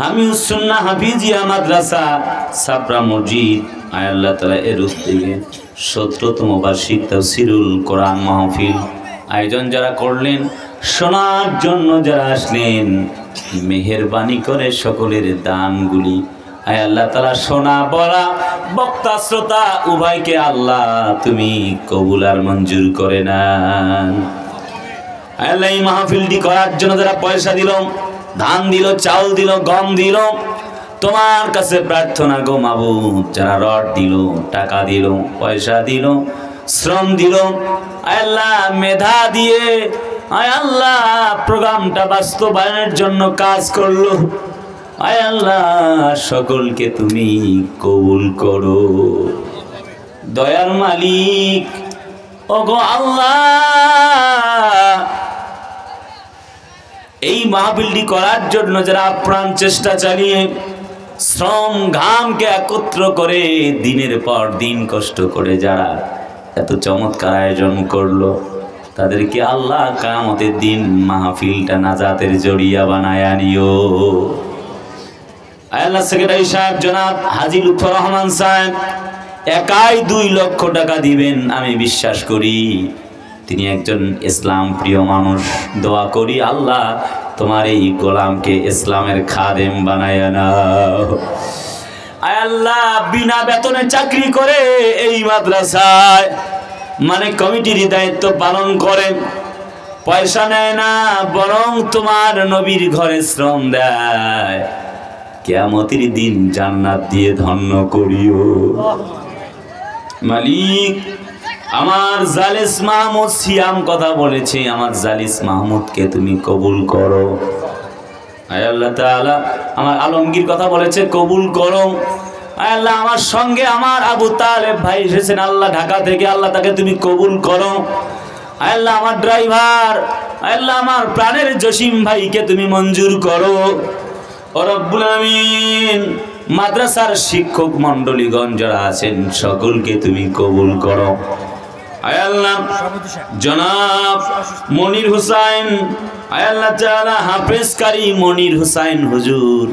হামিউস সুন্নাহ হাফিজিয়া মাদ্রাসা ছাপড়া মসজিদ আয় আল্লাহ তাআলা এর উদ্যোগে 17তম বার্ষিক তাফসীরুল কোরআন মাহফিল আয়োজন যারা করলেন, শোনার জন্য যারা আসলেন, মেহেরবানি করে সকলের দানগুলি আয় আল্লাহ তাআলা শোনা বলা বক্তা শ্রোতা উভয়কে আল্লাহ তুমি কবুল আর মঞ্জুর করে নেন। আয় আল্লাহ এই মাহফিলটি করার জন্য যারা পয়সা দিল, ধান দিল, চাউল দিল, গম দিল, তোমার কাছে প্রার্থনা গো মাবুদ, যারা রড দিল, টাকা দিল, পয়সা দিল, শ্রম দিল, আয় আল্লাহ মেধা দিয়ে আয় আল্লাহ প্রোগ্রামটা বাস্তবায়নের জন্য কাজ করলো, আয় আল্লাহ সকলকে তুমি কবুল করো। দয়ার মালিক ওগো আল্লাহ, এই মাহফিলটি করার জন্য যারা আপ্রাণ চেষ্টা চালিয়ে শ্রম ঘামকে একত্র করে দিনের পর দিন কষ্ট করে যারা এত চমৎকার আয়োজন করলো, তাদেরকে আল্লাহ কিয়ামতের দিন মাহফিলটা নাজাতের জড়িয়া বানায় নিও। আল্লাহ সেক্রেটারি সাহেব জনাব হাজী লুৎফর রহমান সাহেব একাই 2 লক্ষ টাকা দিবেন আমি বিশ্বাস করি। তিনি একজন ইসলাম প্রিয় মানুষ। দোয়া করি আল্লাহ তোমার এই গোলামকে ইসলামের খাদেম বানায় নাও। আয় আল্লাহ বিনা বেতনে চাকরি করে এই মাদ্রাসায় মানে কমিটির দায়িত্ব পালন করে, পয়সা নেয় না, বরং তোমার নবীর ঘরে শ্রম দেয়। কিয়ামতের দিন জান্নাত দিয়ে ধন্য করিও মালিক। আমার জালিস মাহমুদ সিয়াম কথা বলেছে, আমার জালিস মাহমুদকে তুমি কবুল করো। আয় আল্লাহ তাআলা আমার আলমগীর কথা বলেছে, কবুল করো। আয় আল্লাহ আমার সঙ্গে আমার আবু তালেব ভাই এসেছেন আল্লাহ ঢাকা থেকে, আল্লাহ তাকে তুমি কবুল করো। আয় আল্লাহ আমার ড্রাইভার, আয় আল্লাহ আমার প্রাণের জসিম ভাইকে তুমি মঞ্জুর করো। ও রব্বুল আমিন মাদ্রাসার শিক্ষক মণ্ডলীগণ যারা আছেন সকলকে তুমি কবুল করো। আয় আল্লাহ জনাব মনির হুসাইন, আয় আল্লাহ তাআলা হাফেজ কারি মনির হুসাইন হুজুর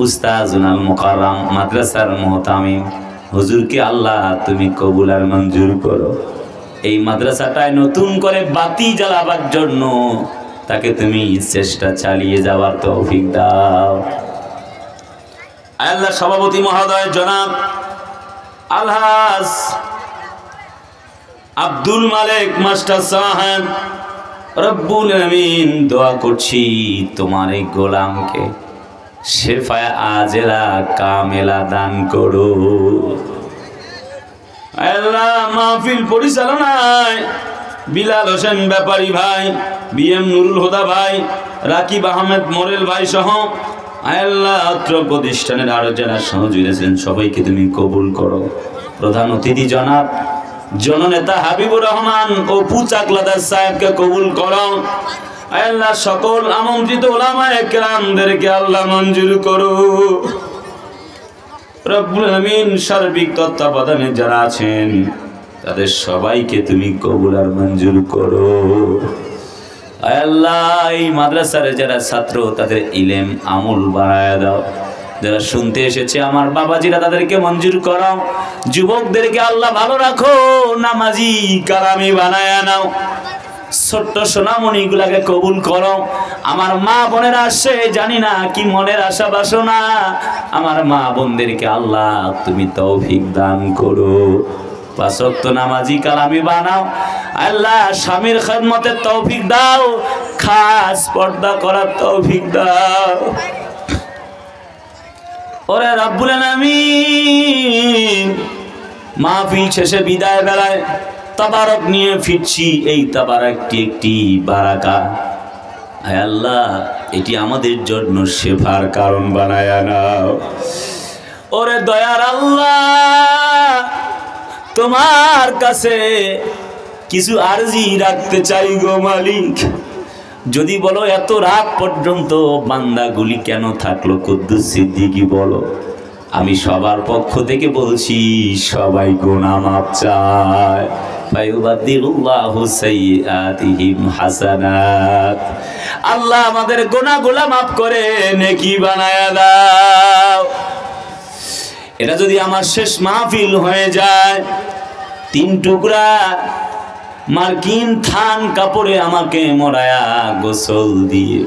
উস্তাজুল মুকাররম মাদ্রাসার মুহতামিম হুজুরকে আল্লাহ তুমি কবুল আর মঞ্জুর করো। এই মাদ্রাসাটায় নতুন করে বাতি জ্বালাবার জন্য তাকে তুমি চেষ্টা চালিয়ে যাওয়ার তৌফিক দাও। আল্লাহ সভাপতি মহোদয় জনাব আলহাজ আব্দুল মালিক মাস্টার সাহেব, রব্বুল আমিন দোয়া করছি তোমার এই গোলামকে শেফায়ে আজেলা কামেলা দান করো। আল্লাহ মাহফিল পরিচালনায় বিলাল হোসেন ব্যাপারী ভাই, বিএম নুরুল হুদা ভাই, রাকিব আহমেদ মোরেল ভাই সহ আল্লাহ অত্র প্রতিষ্ঠানের আরো যারা সহযোগী আছেন সবাইকে তুমি কবুল করো। প্রধান অতিথি জনাব জননেতা হাবিবুর রহমান অপু চাকলাদার সাহেবকে কবুল করো। আল্লাহ সকল আমন্ত্রিত উলামায়ে কেরামদেরকে আল্লাহ মঞ্জুর করো। রব্বুল আমিন সার্বিক তত্ত্বাবধানে যারা আছেন তাদের সবাইকে তুমি কবুল আর মঞ্জুর করো। আল্লাহ এই মাদ্রাসার যারা ছাত্র তাদের ইলম আমল বাড়ায় দাও। যারা শুনতে এসেছে আমার বাবাজিরা তাদেরকে মঞ্জুর করো। যুবকদেরকে আল্লাহ ভালো রাখো, নামাজি কালামি বানায় নাও। ছোট্ট সোনামণিগুলাকে কবুল করো। আমার মা বোনেরা আসে জানি না কি মনের আশা বাসনা, আমার মা বোনদেরকে আল্লাহ তুমি তৌফিক দান করো। 5 ওয়াক্ত নামাজি কালামি বানাও। আল্লাহ স্বামীর খেদমতের তৌফিক দাও, খাস পর্দা করার তৌফিক দাও। ওরে রব্বুল আমিন মাহফিল শেষে বিদায় বেলায় তাবারক নিয়ে ফিরছি, এই তাবারকটি একটি বারাকা। আয় আল্লাহ এটি আমাদের জন্য শেফার কারণ বানায় নাও। ওরে দয়ার আল্লাহ তোমার কাছে কিছু আরজি রাখতে চাই গো মালিক। যদি বলো এত রাত পর্যন্ত বান্দাগুলি কেন থাকলো, কুদ্দুস সিদ্দিকী বলো। আমি সবার পক্ষ থেকে বলছি সবাই গুনাহ মাফ চায়। ফায়ুবাদদিলুল্লাহু সাইয়্যাতিহিম হাসানাত। আল্লাহ আমাদের গুনাহগুলো মাফ করে নেকি বানায়া দাও। এটা যদি আমার শেষ মাহফিল হয়ে যায়, 3 টুকরা মার্কিন থান কাপড়ে আমাকে মোড়ায়া গোসল দিয়ে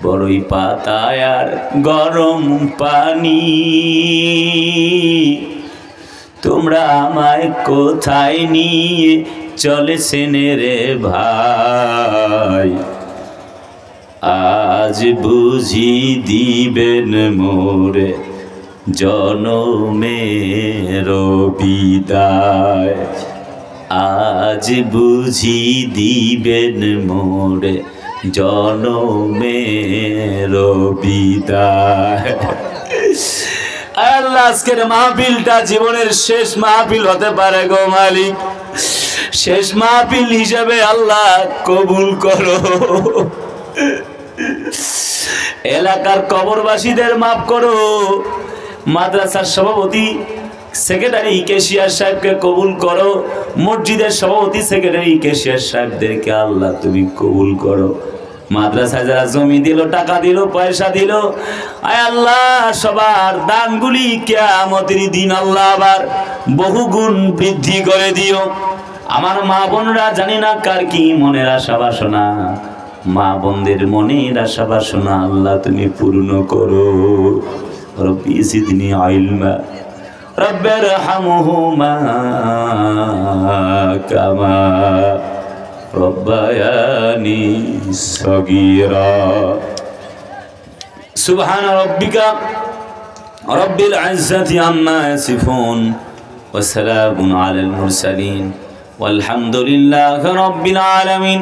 বড়ই পাতায় আর গরম পানি, তোমরা আমায় কোথায় নিয়ে চলেছেন রে ভাই, আজ বুঝি দিবেন মোরে জনমের বিদায়, আজ বুঝি দিবেন মোরে জনমের বিদায়। আল্লাহ আজকের মাহফিলটা জীবনের শেষ মাহফিল হতে পারে গো মালিক, শেষ মাহফিল হিসেবে আল্লাহ কবুল করো। এলাকার কবরবাসীদের মাফ করো, মাদ্রাসার সভাপতি সেক্রেটারি কেশিয়ার সাহেবকে কবুল করো, মসজিদের সভাপতি সেক্রেটারি কেশিয়ার সাহেবদেরকে আল্লাহ তুমি কবুল করো। মাদ্রাসায় যারা জমি দিল, টাকা দিল, পয়সা দিল, আয় আল্লাহ সবার দানগুলি কিয়ামতের দিন আল্লাহ আবার বহুগুণ বৃদ্ধি করে দিও। আমার মা বোনরা জানি না কার কি মনের আশা বাসনা, মা বোনদের মনের আশা বাসনা আল্লাহ তুমি পূর্ণ করো। রব্বি জিদনি ইলমা রব্বিরহামহুমা কামা রব্বায়ানি সগীরা। সুবহান রাব্বিকা রব্বিল ইজ্জাতি আম্মা ইয়াসিফুন ওয়া সালামুন আলাল মুরসালিন ওয়ালহামদুলিল্লাহি রাব্বিল আলামিন।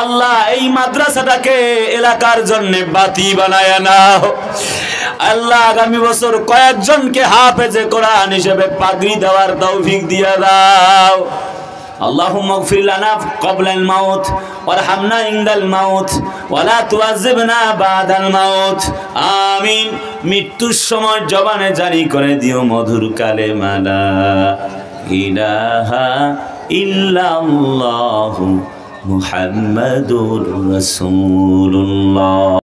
আল্লাহ এই মাদ্রাসাটাকে এলাকার জন্য বাতি বানায়া নাও আল্লাহ। আগামী বছর কয়েকজনকে হাফেজে কোরআন হিসেবে পাগড়ি দেওয়ার তৌফিক দিয়ে দাও। আল্লাহুম্মা ইগফির লানা ক্বাবলাল মাউত ওয়ারহামনা ইনদাল মাউত ওয়া লা তুআযিবনা বাদাল মাউত। আমিন। মৃত্যুর সময় জবানে জারি করে দিও মধুর কালেমা লা ইলাহা ইল্লাল্লাহু মুহাম্মাদুর রাসূলুল্লাহ।